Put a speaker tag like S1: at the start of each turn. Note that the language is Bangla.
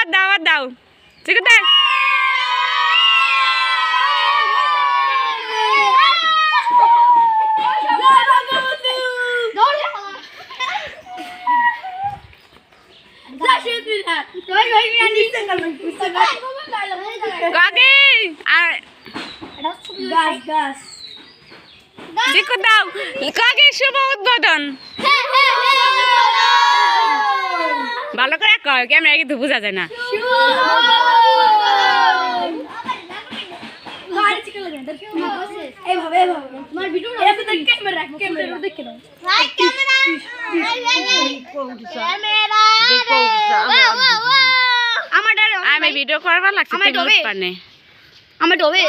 S1: দাও দাও ঠিক আছে কাকি আর দেখো দাও কাকি শুভ উদ্বোধন ভালো করে কয় ক্যামেরা কিন্তু বোঝা যায় না আমি ভিডিও করবার লাগছে আমার ডোবে